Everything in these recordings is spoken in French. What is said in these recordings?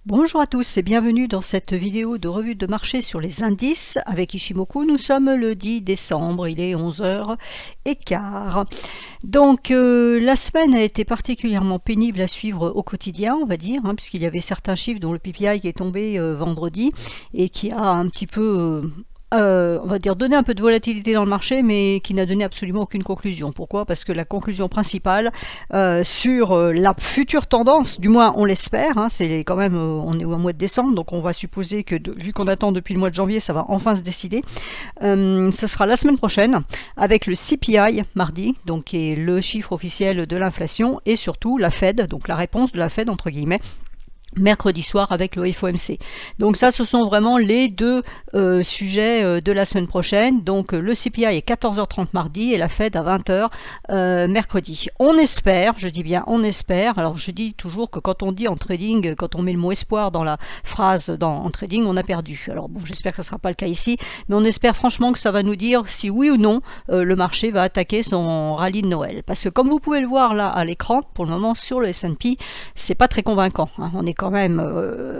Bonjour à tous et bienvenue dans cette vidéo de revue de marché sur les indices avec Ishimoku. Nous sommes le 10 décembre, il est 11h15. Donc la semaine a été particulièrement pénible à suivre au quotidien, on va dire, puisqu'il y avait certains chiffres dont le PPI qui est tombé vendredi et qui a un petit peu... on va dire donner un peu de volatilité dans le marché, mais qui n'a donné absolument aucune conclusion. Pourquoi? Parce que la conclusion principale sur la future tendance, du moins on l'espère, c'est quand même, on est au mois de décembre, donc on va supposer que vu qu'on attend depuis le mois de janvier, ça va enfin se décider. Ça sera la semaine prochaine avec le CPI mardi, donc qui est le chiffre officiel de l'inflation, et surtout la Fed, donc la réponse de la Fed entre guillemets, mercredi soir avec le FOMC. Donc ça, ce sont vraiment les deux sujets de la semaine prochaine. Donc le CPI est 14h30 mardi et la Fed à 20h mercredi. On espère, je dis bien on espère, alors je dis toujours que quand on dit en trading, quand on met le mot espoir dans la phrase en trading, on a perdu. Alors bon, j'espère que ce ne sera pas le cas ici, mais on espère franchement que ça va nous dire si oui ou non le marché va attaquer son rallye de Noël. Parce que comme vous pouvez le voir là à l'écran, pour le moment sur le S&P, c'est pas très convaincant. On est quand même,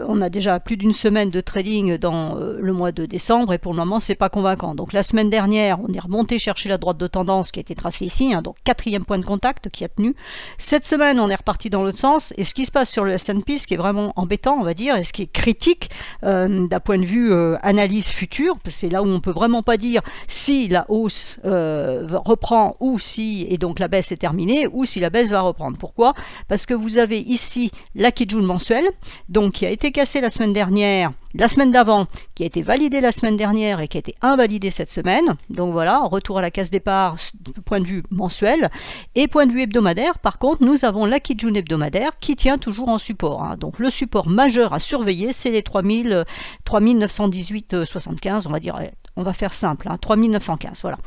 on a déjà plus d'une semaine de trading dans le mois de décembre et pour le moment c'est pas convaincant. Donc la semaine dernière on est remonté chercher la droite de tendance qui a été tracée ici, donc quatrième point de contact qui a tenu. Cette semaine on est reparti dans l'autre sens et ce qui se passe sur le S&P, ce qui est vraiment embêtant on va dire et ce qui est critique d'un point de vue analyse future, c'est là où on peut vraiment pas dire si la hausse reprend ou si, et donc la baisse est terminée, ou si la baisse va reprendre. Pourquoi? Parce que vous avez ici la Kijun mensuelle, donc qui a été cassé la semaine dernière, la semaine d'avant, qui a été validé la semaine dernière et qui a été invalidé cette semaine. Donc voilà, retour à la case départ, point de vue mensuel. Et point de vue hebdomadaire, par contre, nous avons la Kijun hebdomadaire qui tient toujours en support. Donc le support majeur à surveiller, c'est les 3918,75, on va dire. On va faire simple, 3915, voilà.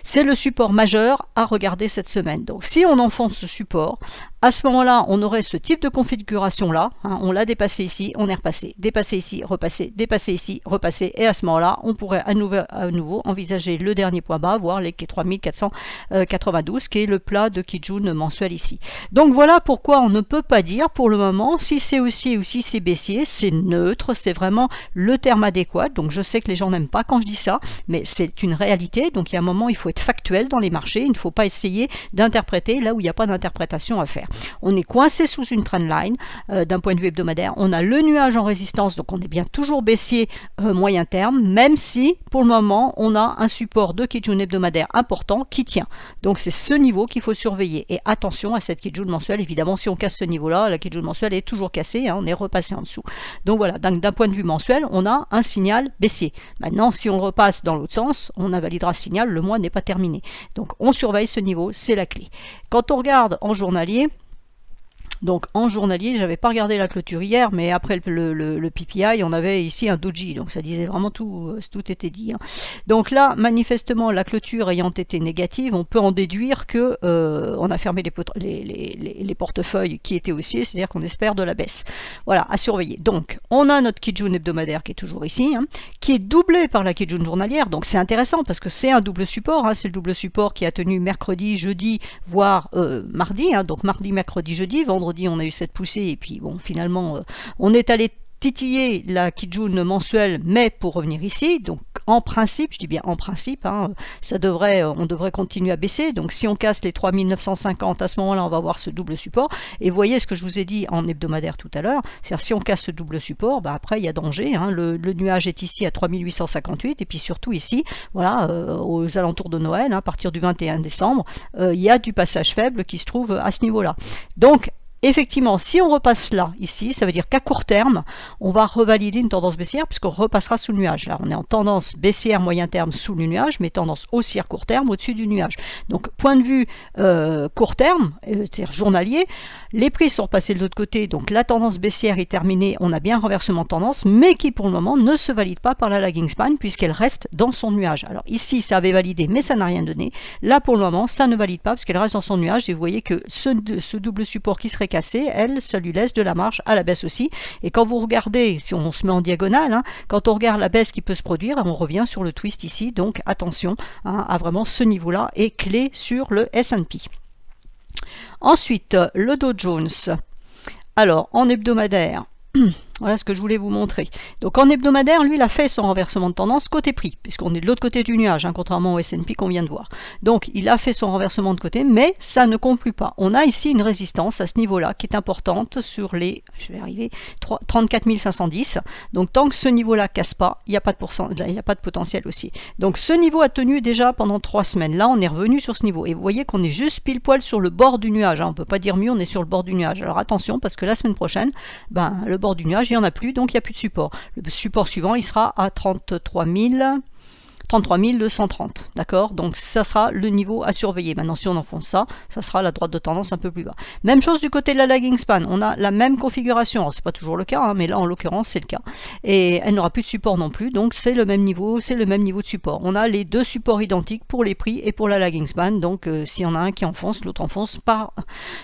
C'est le support majeur à regarder cette semaine. Donc si on enfonce ce support, à ce moment-là, on aurait ce type de configuration-là. On l'a dépassé ici, on est repassé. Dépassé ici, repassé. Dépassé ici, repassé. Et à ce moment-là, on pourrait à nouveau envisager le dernier point bas, voire les 3492, qui est le plat de Kijun mensuel ici. Donc voilà pourquoi on ne peut pas dire pour le moment si c'est haussier ou si c'est baissier. C'est neutre, c'est vraiment le terme adéquat. Donc je sais que les gens n'aiment pas quand je dis ça, mais c'est une réalité. Donc il y a un moment, il faut être factuel dans les marchés. Il ne faut pas essayer d'interpréter là où il n'y a pas d'interprétation à faire. On est coincé sous une trendline d'un point de vue hebdomadaire. On a le nuage en résistance, donc on est bien toujours baissier moyen terme, même si pour le moment on a un support de Kijun hebdomadaire important qui tient. Donc c'est ce niveau qu'il faut surveiller. Et attention à cette Kijun mensuelle. Évidemment, si on casse ce niveau-là, la Kijun mensuelle est toujours cassée, on est repassé en dessous. Donc voilà, d'un point de vue mensuel, on a un signal baissier. Maintenant, si on repasse dans l'autre sens, on invalidera ce signal, le mois n'est pas terminé. Donc on surveille ce niveau, c'est la clé. Quand on regarde en journalier, donc en journalier, j'avais pas regardé la clôture hier, mais après le PPI, on avait ici un doji, donc ça disait vraiment tout était dit. Donc là, manifestement, la clôture ayant été négative, on peut en déduire que on a fermé les portefeuilles qui étaient haussiers, c'est-à-dire qu'on espère de la baisse. Voilà, à surveiller. Donc, on a notre Kijun hebdomadaire qui est toujours ici, qui est doublé par la Kijun journalière, donc c'est intéressant parce que c'est un double support, c'est le double support qui a tenu mercredi, jeudi, voire mardi, donc mardi, mercredi, jeudi, vendredi on a eu cette poussée et puis bon finalement on est allé titiller la Kijun mensuelle, mais pour revenir ici, donc en principe, je dis bien en principe, on devrait continuer à baisser. Donc si on casse les 3950, à ce moment-là, on va avoir ce double support. Et voyez ce que je vous ai dit en hebdomadaire tout à l'heure, c'est-à-dire si on casse ce double support, après il y a danger. Le nuage est ici à 3858 et puis surtout ici, voilà, aux alentours de Noël, à partir du 21 décembre, il y a du passage faible qui se trouve à ce niveau-là. Donc effectivement, si on repasse là, ici, ça veut dire qu'à court terme, on va revalider une tendance baissière puisqu'on repassera sous le nuage. Là, on est en tendance baissière moyen terme sous le nuage, mais tendance haussière court terme au-dessus du nuage. Donc, point de vue court terme, c'est-à-dire journalier, les prix sont repassés de l'autre côté, donc la tendance baissière est terminée, on a bien un renversement de tendance, mais qui pour le moment ne se valide pas par la lagging span puisqu'elle reste dans son nuage. Alors ici, ça avait validé, mais ça n'a rien donné. Là, pour le moment, ça ne valide pas parce qu'elle reste dans son nuage et vous voyez que ce double support qui serait cassé, ça lui laisse de la marge à la baisse aussi. Et quand vous regardez, si on se met en diagonale, quand on regarde la baisse qui peut se produire, on revient sur le twist ici. Donc attention à vraiment ce niveau-là et clé sur le S&P. Ensuite, le Dow Jones. Alors, en hebdomadaire, Voilà ce que je voulais vous montrer. Donc en hebdomadaire, lui, il a fait son renversement de tendance côté prix, puisqu'on est de l'autre côté du nuage, hein, contrairement au S&P qu'on vient de voir. Donc il a fait son renversement de côté, mais ça ne conclut pas. On a ici une résistance à ce niveau-là qui est importante sur les, je vais arriver, 34 510. Donc tant que ce niveau-là casse pas, il n'y a pas de potentiel haussier. Donc ce niveau a tenu déjà pendant 3 semaines. Là, on est revenu sur ce niveau. Et vous voyez qu'on est juste pile poil sur le bord du nuage. Hein. On ne peut pas dire mieux, on est sur le bord du nuage. Alors attention, parce que la semaine prochaine, le bord du nuage, il n'y en a plus, donc il n'y a plus de support. Le support suivant, il sera à 33 230, d'accord? Donc ça sera le niveau à surveiller. Maintenant, si on enfonce ça, ça sera la droite de tendance un peu plus bas. Même chose du côté de la lagging span, on a la même configuration. C'est pas toujours le cas, hein, mais là en l'occurrence c'est le cas. Et elle n'aura plus de support non plus, donc c'est le même niveau, de support. On a les deux supports identiques pour les prix et pour la lagging span. Donc s'il y en a un qui enfonce, l'autre enfonce par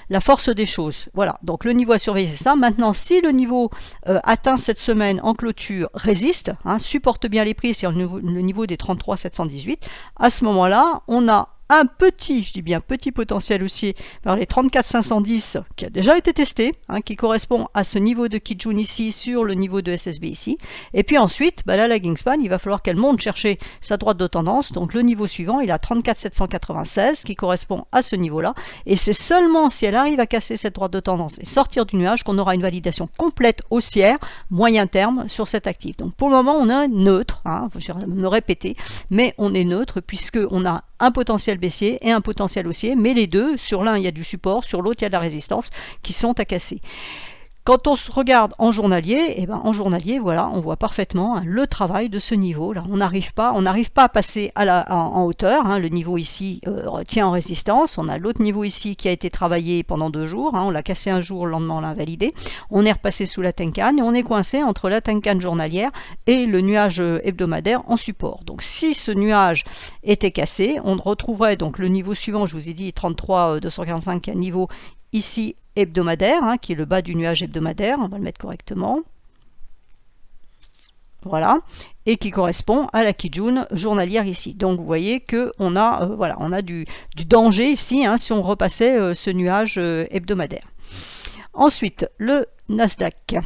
la force des choses. Voilà. Donc le niveau à surveiller, c'est ça. Maintenant, si le niveau atteint cette semaine en clôture résiste, hein, supporte bien les prix, c'est le niveau des 33 718, à ce moment-là, on a un petit, je dis bien petit potentiel haussier vers les 34 510 qui a déjà été testé, hein, qui correspond à ce niveau de Kijun ici sur le niveau de SSB ici. Et puis ensuite, la lagging span, il va falloir qu'elle monte chercher sa droite de tendance. Donc le niveau suivant, il a 34 796 qui correspond à ce niveau-là. Et c'est seulement si elle arrive à casser cette droite de tendance et sortir du nuage qu'on aura une validation complète haussière moyen terme sur cet actif. Donc pour le moment, on est neutre, hein, je vais me répéter, mais on est neutre puisque on a un potentiel baissier et un potentiel haussier, mais les deux, sur l'un il y a du support, sur l'autre il y a de la résistance qui sont à casser. Quand on se regarde en journalier, en journalier, voilà, on voit parfaitement hein, le travail de ce niveau. Là, on n'arrive pas à passer en hauteur. Hein, le niveau ici tient en résistance. On a l'autre niveau ici qui a été travaillé pendant 2 jours. Hein, on l'a cassé un jour, le lendemain on l'a invalidé. On est repassé sous la Tenkan et on est coincé entre la Tenkan journalière et le nuage hebdomadaire en support. Donc si ce nuage était cassé, on retrouverait donc le niveau suivant. Je vous ai dit 33 245 qui est un niveau ici hebdomadaire, hein, qui est le bas du nuage hebdomadaire, on va le mettre correctement, voilà, et qui correspond à la Kijun journalière ici. Donc vous voyez que on a du danger ici, hein, si on repassait ce nuage hebdomadaire. Ensuite, le Nasdaq.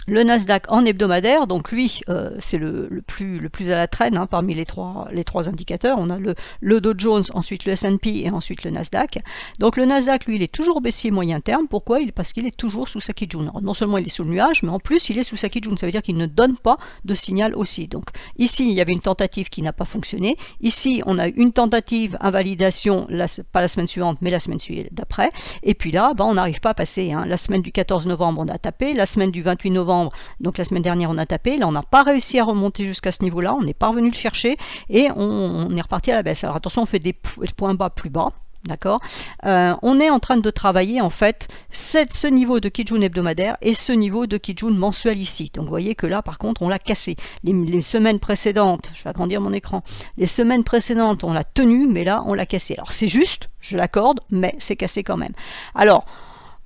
Le Nasdaq en hebdomadaire, donc lui, c'est le plus à la traîne hein, parmi les trois indicateurs. On a le Dow Jones, ensuite le S&P et ensuite le Nasdaq. Donc le Nasdaq, lui, il est toujours baissier moyen terme. Pourquoi? Parce qu'il est toujours sous sa Kijun. Non seulement il est sous le nuage, mais en plus il est sous sa Kijun. Ça veut dire qu'il ne donne pas de signal aussi. Donc ici, il y avait une tentative qui n'a pas fonctionné. Ici, on a une tentative invalidation, pas la semaine suivante, mais la semaine d'après. Et puis là, on n'arrive pas à passer. Hein. La semaine du 14 novembre, on a tapé. La semaine du 28 novembre, donc la semaine dernière on a tapé, là on n'a pas réussi à remonter jusqu'à ce niveau là, on n'est pas revenu le chercher et on est reparti à la baisse. Alors attention, on fait des points bas plus bas, d'accord, on est en train de travailler en fait ce niveau de Kijun hebdomadaire et ce niveau de Kijun mensuel ici. Donc vous voyez que là par contre on l'a cassé. Les semaines précédentes, je vais agrandir mon écran, les semaines précédentes on l'a tenu, mais là on l'a cassé. Alors c'est juste, je l'accorde, mais c'est cassé quand même. Alors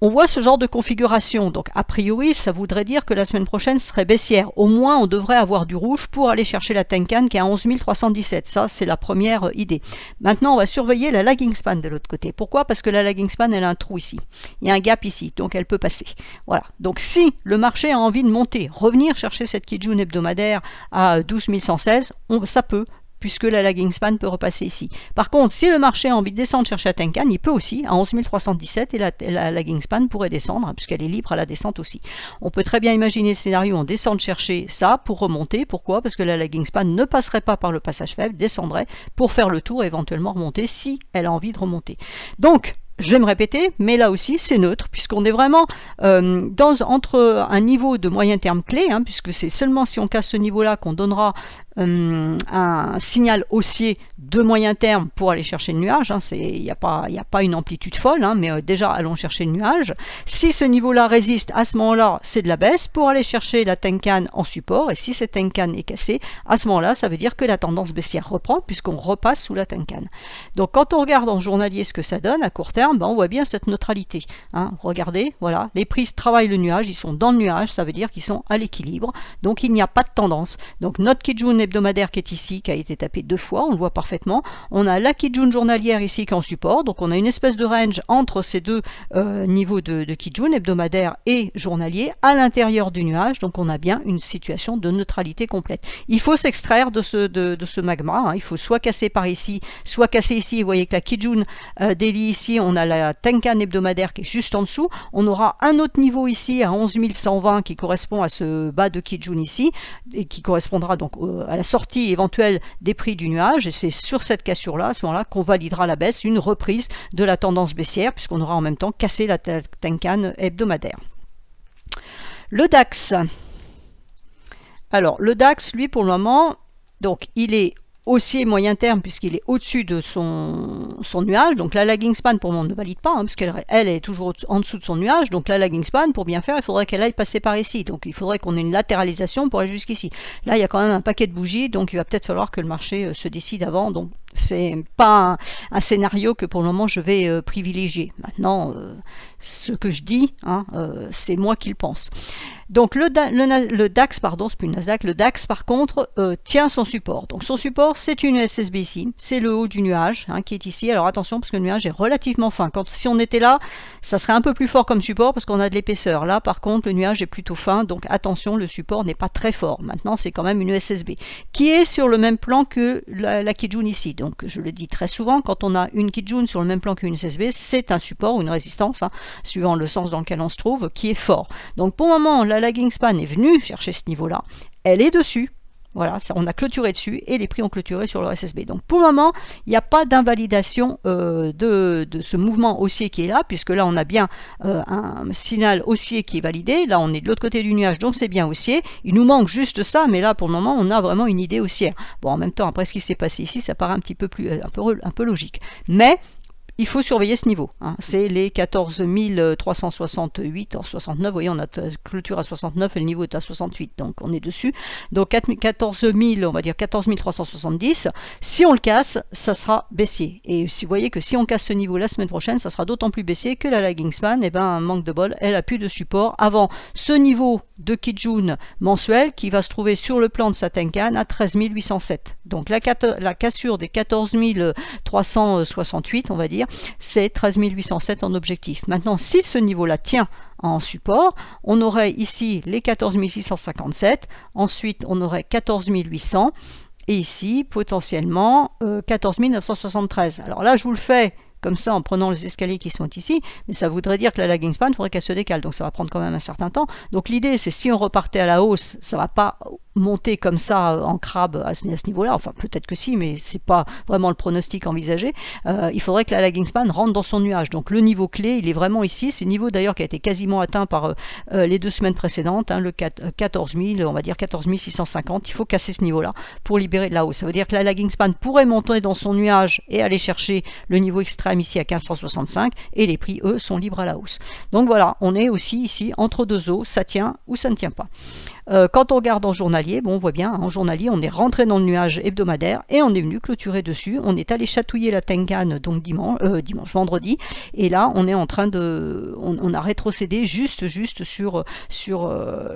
on voit ce genre de configuration, donc a priori ça voudrait dire que la semaine prochaine serait baissière. Au moins on devrait avoir du rouge pour aller chercher la Tenkan qui est à 11 317. Ça c'est la première idée. Maintenant on va surveiller la lagging span de l'autre côté. Pourquoi? Parce que la lagging span elle a un trou ici. Il y a un gap ici, donc elle peut passer. Voilà. Donc si le marché a envie de monter, revenir chercher cette Kijun hebdomadaire à 12 116, ça peut, puisque la lagging span peut repasser ici. Par contre, si le marché a envie de descendre chercher la Tenkan, il peut aussi à 11 317 et la lagging span pourrait descendre, hein, puisqu'elle est libre à la descente aussi. On peut très bien imaginer le scénario, on descend chercher ça pour remonter. Pourquoi? Parce que la lagging span ne passerait pas par le passage faible, descendrait pour faire le tour et éventuellement remonter si elle a envie de remonter. Donc, je vais me répéter, mais là aussi c'est neutre, puisqu'on est vraiment entre un niveau de moyen terme clé, hein, puisque c'est seulement si on casse ce niveau-là qu'on donnera un signal haussier de moyen terme pour aller chercher le nuage. Hein, il n'y a pas une amplitude folle, hein, mais déjà allons chercher le nuage. Si ce niveau-là résiste, à ce moment-là, c'est de la baisse pour aller chercher la Tenkan en support. Et si cette Tenkan est cassée, à ce moment-là, ça veut dire que la tendance baissière reprend puisqu'on repasse sous la Tenkan. Donc quand on regarde en journalier ce que ça donne à court terme, on voit bien cette neutralité. Hein. Regardez, voilà, les prix travaillent le nuage, ils sont dans le nuage, ça veut dire qu'ils sont à l'équilibre. Donc il n'y a pas de tendance. Donc notre Kijun hebdomadaire qui est ici, qui a été tapé 2 fois, on le voit parfaitement. On a la Kijun journalière ici qui est en support, donc on a une espèce de range entre ces deux niveaux de Kijun, hebdomadaire et journalier, à l'intérieur du nuage, donc on a bien une situation de neutralité complète. Il faut s'extraire de ce magma, hein. Il faut soit casser par ici, soit casser ici. Vous voyez que la Kijun daily ici, on a la Tenkan hebdomadaire qui est juste en dessous. On aura un autre niveau ici à 11 120 qui correspond à ce bas de Kijun ici, et qui correspondra donc à la sortie éventuelle des prix du nuage, et c'est sur cette cassure-là, à ce moment-là, qu'on validera la baisse, une reprise de la tendance baissière, puisqu'on aura en même temps cassé la Tenkan hebdomadaire. Le DAX. Alors, le DAX, lui, pour le moment, donc il est haussier moyen terme puisqu'il est au-dessus de son nuage, donc la lagging span pour le moment ne valide pas, hein, parce qu'elle est toujours en dessous de son nuage, donc la lagging span pour bien faire il faudrait qu'elle aille passer par ici, donc il faudrait qu'on ait une latéralisation pour aller jusqu'ici. Là il y a quand même un paquet de bougies, donc il va peut-être falloir que le marché se décide avant, donc c'est pas un scénario que pour le moment je vais privilégier. Maintenant, ce que je dis, hein, c'est moi qui le pense. Donc le DAX, pardon, c'est plus le Nasdaq, le DAX par contre tient son support. Donc son support c'est une SSB ici, c'est le haut du nuage hein, qui est ici. Alors attention parce que le nuage est relativement fin. Si on était là, ça serait un peu plus fort comme support parce qu'on a de l'épaisseur. Là par contre le nuage est plutôt fin, donc attention, le support n'est pas très fort. Maintenant c'est quand même une SSB qui est sur le même plan que la Kijun ici. Donc je le dis très souvent, quand on a une Kijun sur le même plan qu'une SSB, c'est un support ou une résistance, hein, suivant le sens dans lequel on se trouve, qui est fort. Donc pour le moment, la lagging span est venue chercher ce niveau-là, elle est dessus. Voilà, ça, on a clôturé dessus et les prix ont clôturé sur le SSB. Donc pour le moment, il n'y a pas d'invalidation de ce mouvement haussier qui est là, puisque là on a bien un signal haussier qui est validé. Là on est de l'autre côté du nuage, donc c'est bien haussier. Il nous manque juste ça, mais là pour le moment on a vraiment une idée haussière. Bon, en même temps, après ce qui s'est passé ici, ça paraît un petit peu plus un peu logique. Mais il faut surveiller ce niveau, hein. C'est les 14 368, or 69, vous voyez, on a clôture à 69 et le niveau est à 68, donc on est dessus. Donc 14 000, on va dire 14 370, si on le casse, ça sera baissier. Et si vous voyez que si on casse ce niveau la semaine prochaine, ça sera d'autant plus baissier que la lagging span, et ben, manque de bol, elle a plus de support avant ce niveau de Kijun mensuel qui va se trouver sur le plan de sa Tenkan à 13 807. Donc la cassure des 14 368, on va dire, c'est 13 807 en objectif. Maintenant, si ce niveau-là tient en support, on aurait ici les 14 657, ensuite on aurait 14 800, et ici, potentiellement, 14 973. Alors là, je vous le fais comme ça en prenant les escaliers qui sont ici, mais ça voudrait dire que la lagging span, il faudrait qu'elle se décale, donc ça va prendre quand même un certain temps. Donc l'idée, c'est si on repartait à la hausse, ça ne va pas monter comme ça en crabe à ce niveau-là, enfin peut-être que si, mais c'est pas vraiment le pronostic envisagé. Il faudrait que la lagging span rentre dans son nuage, donc le niveau clé, il est vraiment ici, c'est le niveau d'ailleurs qui a été quasiment atteint par les 2 semaines précédentes, hein, le 14 000, on va dire 14 650, il faut casser ce niveau-là pour libérer de la hausse. Ça veut dire que la lagging span pourrait monter dans son nuage et aller chercher le niveau extrême ici à 1565, et les prix, eux, sont libres à la hausse. Donc voilà, on est aussi ici entre deux eaux, ça tient ou ça ne tient pas. Quand on regarde en journalier, bon, on voit bien, en journalier, on est rentré dans le nuage hebdomadaire et on est venu clôturer dessus. On est allé chatouiller la Tenkan donc vendredi, et là, on est en train de, on a rétrocédé juste sur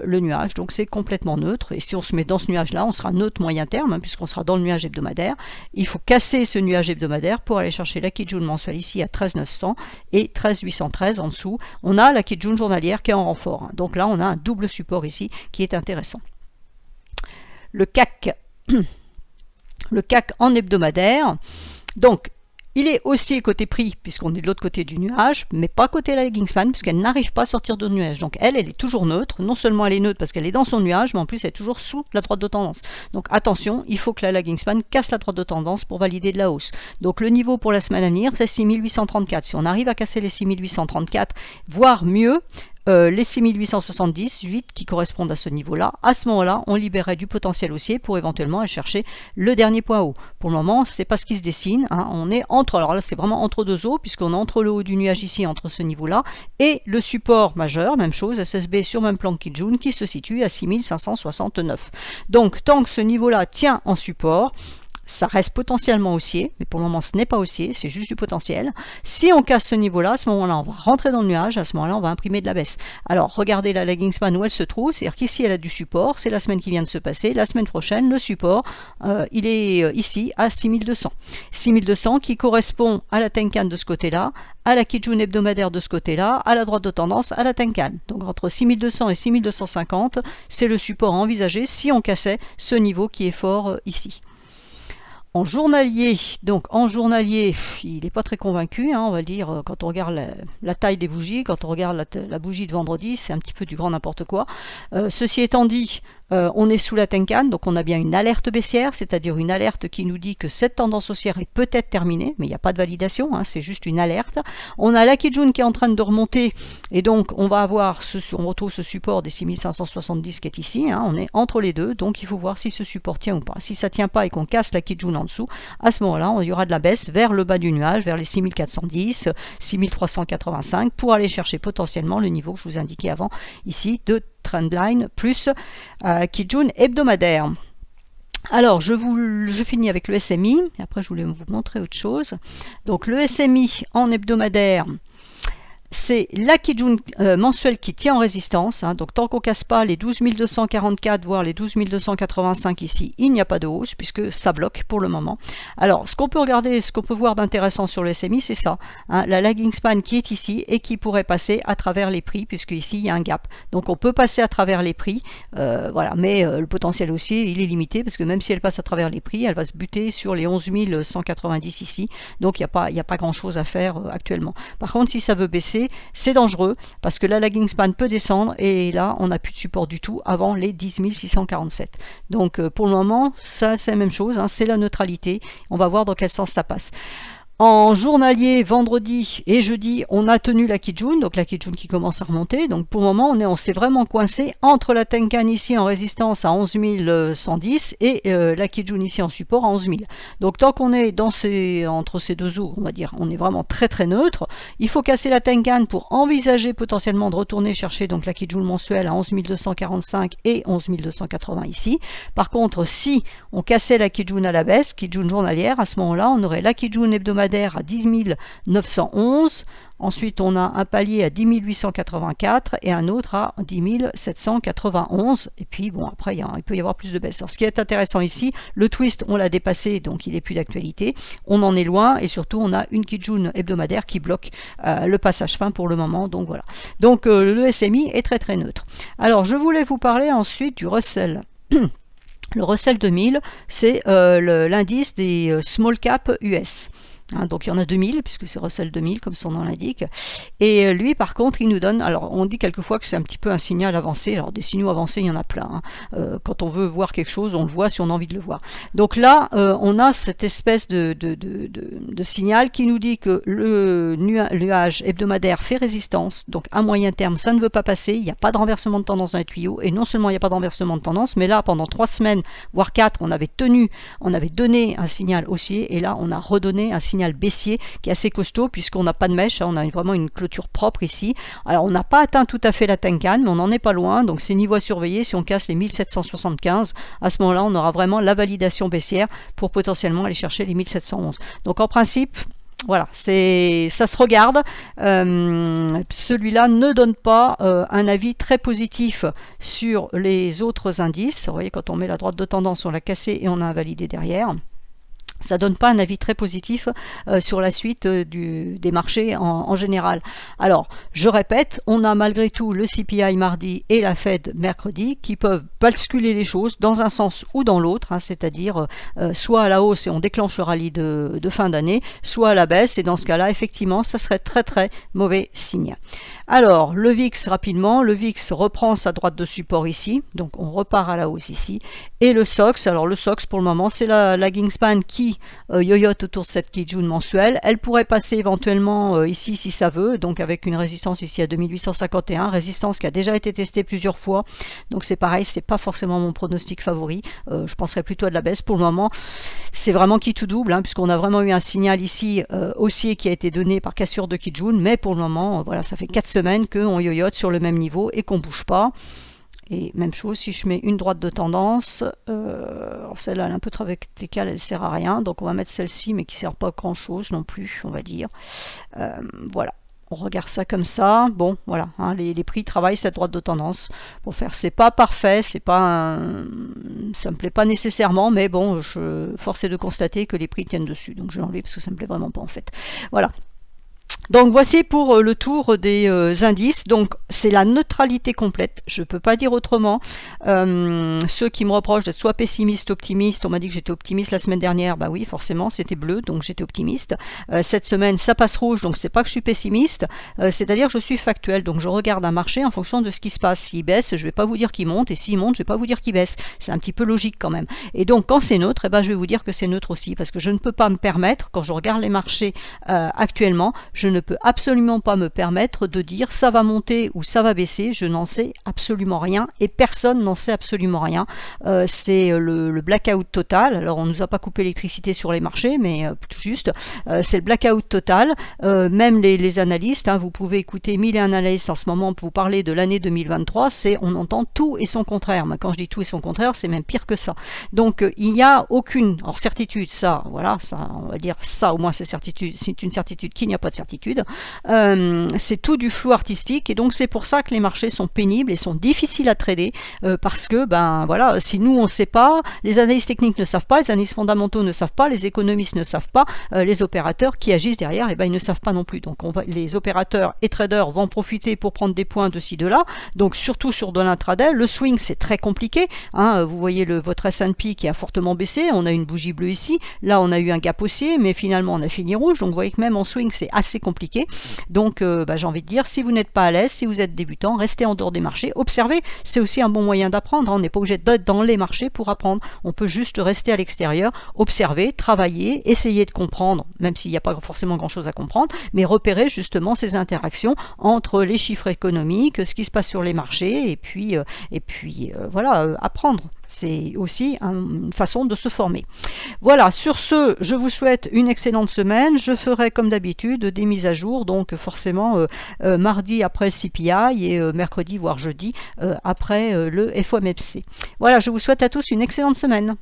le nuage, donc c'est complètement neutre. Et si on se met dans ce nuage-là, on sera neutre moyen terme, hein, puisqu'on sera dans le nuage hebdomadaire. Il faut casser ce nuage hebdomadaire pour aller chercher la Kijun mensuelle ici à 13 900 et 13 813 en dessous. On a la Kijun journalière qui est en renfort, hein. Donc là, on a un double support ici qui est intéressant. Le CAC en hebdomadaire, donc il est haussier côté prix puisqu'on est de l'autre côté du nuage, mais pas côté la lagging span puisqu'elle n'arrive pas à sortir de nuage. Donc elle est toujours neutre. Non seulement elle est neutre parce qu'elle est dans son nuage, mais en plus elle est toujours sous la droite de tendance. Donc attention, il faut que la lagging span casse la droite de tendance pour valider de la hausse. Donc le niveau pour la semaine à venir, c'est 6834. Si on arrive à casser les 6834, voire mieux, les 6878 qui correspondent à ce niveau-là, à ce moment-là, on libérerait du potentiel haussier pour éventuellement aller chercher le dernier point haut. Pour le moment, c'est pas ce qui se dessine, hein. On est entre, alors là c'est vraiment entre deux eaux, puisqu'on est entre le haut du nuage ici, entre ce niveau-là, et le support majeur, même chose, SSB sur même plan que Kijun, qui se situe à 6569. Donc tant que ce niveau-là tient en support, ça reste potentiellement haussier, mais pour le moment ce n'est pas haussier, c'est juste du potentiel. Si on casse ce niveau-là, à ce moment-là, on va rentrer dans le nuage, à ce moment-là, on va imprimer de la baisse. Alors, regardez la lagging span où elle se trouve, c'est-à-dire qu'ici, elle a du support, c'est la semaine qui vient de se passer. La semaine prochaine, le support, il est ici à 6200. 6200 qui correspond à la Tenkan de ce côté-là, à la Kijun hebdomadaire de ce côté-là, à la droite de tendance, à la Tenkan. Donc, entre 6200 et 6250, c'est le support à envisager si on cassait ce niveau qui est fort ici. En journalier, il n'est pas très convaincu, hein, on va dire, quand on regarde la taille des bougies, quand on regarde la bougie de vendredi, c'est un petit peu du grand n'importe quoi. Ceci étant dit, on est sous la Tenkan, donc on a bien une alerte baissière, c'est-à-dire une alerte qui nous dit que cette tendance haussière est peut-être terminée, mais il n'y a pas de validation, hein, c'est juste une alerte. On a la Kijun qui est en train de remonter, et donc on va avoir, on retrouve ce support des 6570 qui est ici, hein, on est entre les deux, donc il faut voir si ce support tient ou pas. Si ça ne tient pas et qu'on casse la Kijun en dessous, à ce moment-là, il y aura de la baisse vers le bas du nuage, vers les 6410, 6385, pour aller chercher potentiellement le niveau que je vous indiquais avant, ici, de trendline plus Kijun hebdomadaire. Alors, je finis avec le SMI, et après je voulais vous montrer autre chose. Donc le SMI en hebdomadaire, c'est la Kijun mensuelle qui tient en résistance, hein, donc tant qu'on ne casse pas les 12 244 voire les 12 285 ici, il n'y a pas de hausse puisque ça bloque pour le moment. Alors ce qu'on peut regarder, ce qu'on peut voir d'intéressant sur le SMI, c'est ça, hein, la lagging span qui est ici et qui pourrait passer à travers les prix puisque ici il y a un gap. Donc on peut passer à travers les prix, voilà, mais le potentiel haussier il est limité parce que même si elle passe à travers les prix, elle va se buter sur les 11 190 ici, donc il n'y a pas grand chose à faire actuellement. Par contre si ça veut baisser, c'est dangereux parce que la lagging span peut descendre et là on n'a plus de support du tout avant les 10 647. Donc pour le moment ça c'est la même chose, hein, c'est la neutralité, on va voir dans quel sens ça passe. En journalier, vendredi et jeudi, on a tenu la Kijun, donc la Kijun qui commence à remonter. Donc pour le moment, on s'est vraiment coincé entre la Tenkan ici en résistance à 11 110 et la Kijun ici en support à 11 000. Donc tant qu'on est entre ces deux eaux, on va dire, on est vraiment très très neutre. Il faut casser la Tenkan pour envisager potentiellement de retourner chercher donc la Kijun mensuelle à 11 245 et 11 280 ici. Par contre, si on cassait la Kijun à la baisse, Kijun journalière, à ce moment-là, on aurait la Kijun hebdomadaire à 10 911, ensuite on a un palier à 10 884 et un autre à 10 791, et puis bon après il peut y avoir plus de baisse. Alors ce qui est intéressant ici, le twist on l'a dépassé donc il n'est plus d'actualité, on en est loin et surtout on a une Kijun hebdomadaire qui bloque le passage fin pour le moment, donc voilà. Donc le SMI est très très neutre. Alors je voulais vous parler ensuite du Russell. Le Russell 2000, c'est l'indice des small cap US. Hein, donc il y en a 2000 puisque c'est Russell 2000 comme son nom l'indique, et lui par contre il nous donne, alors on dit quelquefois que c'est un petit peu un signal avancé, alors des signaux avancés il y en a plein, hein. Quand on veut voir quelque chose on le voit si on a envie de le voir. Donc là on a cette espèce de signal qui nous dit que le nuage hebdomadaire fait résistance, donc à moyen terme ça ne veut pas passer, il n'y a pas de renversement de tendance dans les tuyaux, et non seulement il n'y a pas de renversement de tendance, mais là pendant 3 semaines voire 4 on avait donné un signal haussier, et là on a redonné un signal baissier qui est assez costaud puisqu'on n'a pas de mèche, hein, on a vraiment une clôture propre ici. Alors on n'a pas atteint tout à fait la Tenkan, mais on n'en est pas loin, donc c'est niveau à surveiller. Si on casse les 1775, à ce moment-là on aura vraiment la validation baissière pour potentiellement aller chercher les 1711. Donc en principe voilà, ça se regarde. Celui-là ne donne pas un avis très positif sur les autres indices. Vous voyez, quand on met la droite de tendance, on l'a cassé et on a invalidé derrière. Ça ne donne pas un avis très positif sur la suite des marchés en général. Alors, je répète, on a malgré tout le CPI mardi et la Fed mercredi qui peuvent basculer les choses dans un sens ou dans l'autre, hein, c'est-à-dire soit à la hausse et on déclenche le rallye de fin d'année, soit à la baisse, et dans ce cas-là, effectivement, ça serait très très mauvais signe. Alors, le VIX rapidement, le VIX reprend sa droite de support ici, donc on repart à la hausse ici, et le SOX, alors le SOX pour le moment c'est la lagging span qui yoyote autour de cette Kijun mensuelle, elle pourrait passer éventuellement ici si ça veut, donc avec une résistance ici à 2851, résistance qui a déjà été testée plusieurs fois, donc c'est pareil, c'est pas forcément mon pronostic favori, je penserais plutôt à de la baisse pour le moment, c'est vraiment qui tout double, hein, puisqu'on a vraiment eu un signal ici haussier qui a été donné par cassure de Kijun, mais pour le moment, voilà, ça fait 4 semaines qu'on yoyote sur le même niveau et qu'on bouge pas. Et même chose, si je mets une droite de tendance, celle-là elle est un peu verticale, elle sert à rien, donc on va mettre celle-ci, mais qui ne sert pas à grand chose non plus, on va dire. Voilà. On regarde ça comme ça. Bon, voilà, hein, les prix travaillent cette droite de tendance pour faire. C'est pas parfait, c'est pas ça me plaît pas nécessairement, mais bon, force est de constater que les prix tiennent dessus. Donc je vais l'enlever parce que ça me plaît vraiment pas en fait. Voilà. Donc voici pour le tour des indices. Donc c'est la neutralité complète, je ne peux pas dire autrement. Ceux qui me reprochent d'être soit pessimiste, optimiste, on m'a dit que j'étais optimiste la semaine dernière, bah oui forcément c'était bleu, donc j'étais optimiste. Cette semaine ça passe rouge, donc c'est pas que je suis pessimiste, c'est-à-dire que je suis factuel, donc je regarde un marché en fonction de ce qui se passe. S'il baisse, je ne vais pas vous dire qu'il monte, et s'il monte, je ne vais pas vous dire qu'il baisse. C'est un petit peu logique quand même. Et donc quand c'est neutre, eh ben, je vais vous dire que c'est neutre aussi, parce que je ne peux pas me permettre, quand je regarde les marchés actuellement, je ne peux absolument pas me permettre de dire ça va monter ou ça va baisser, je n'en sais absolument rien et personne n'en sait absolument rien. C'est le blackout total. Alors on ne nous a pas coupé l'électricité sur les marchés, mais tout juste, c'est le blackout total. Même les analystes, hein, vous pouvez écouter 1001 analystes en ce moment pour vous parler de l'année 2023, on entend tout et son contraire. Mais quand je dis tout et son contraire, c'est même pire que ça. Donc il n'y a aucune certitude, ça, voilà, ça, on va dire ça au moins c'est une certitude qu'il n'y a pas de certitude. C'est tout du flou artistique et donc c'est pour ça que les marchés sont pénibles et sont difficiles à trader parce que ben voilà, si nous on ne sait pas, les analystes techniques ne savent pas, les analystes fondamentaux ne savent pas, les économistes ne savent pas, les opérateurs qui agissent derrière, et ben ils ne savent pas non plus. Donc les opérateurs et traders vont en profiter pour prendre des points de ci de là. Donc surtout sur de l'intraday, le swing c'est très compliqué. Hein, vous voyez votre S&P qui a fortement baissé, on a une bougie bleue ici, là on a eu un gap haussier, mais finalement on a fini rouge. Donc vous voyez que même en swing c'est assez compliqué. Donc j'ai envie de dire, si vous n'êtes pas à l'aise, si vous êtes débutant, restez en dehors des marchés, observez, c'est aussi un bon moyen d'apprendre, hein. On n'est pas obligé d'être dans les marchés pour apprendre, on peut juste rester à l'extérieur, observer, travailler, essayer de comprendre, même s'il n'y a pas forcément grand chose à comprendre, mais repérer justement ces interactions entre les chiffres économiques, ce qui se passe sur les marchés, et puis voilà, apprendre. C'est aussi une façon de se former. Voilà, sur ce, je vous souhaite une excellente semaine. Je ferai comme d'habitude des mises à jour, donc forcément mardi après le CPI et mercredi voire jeudi après le FOMC. Voilà, je vous souhaite à tous une excellente semaine.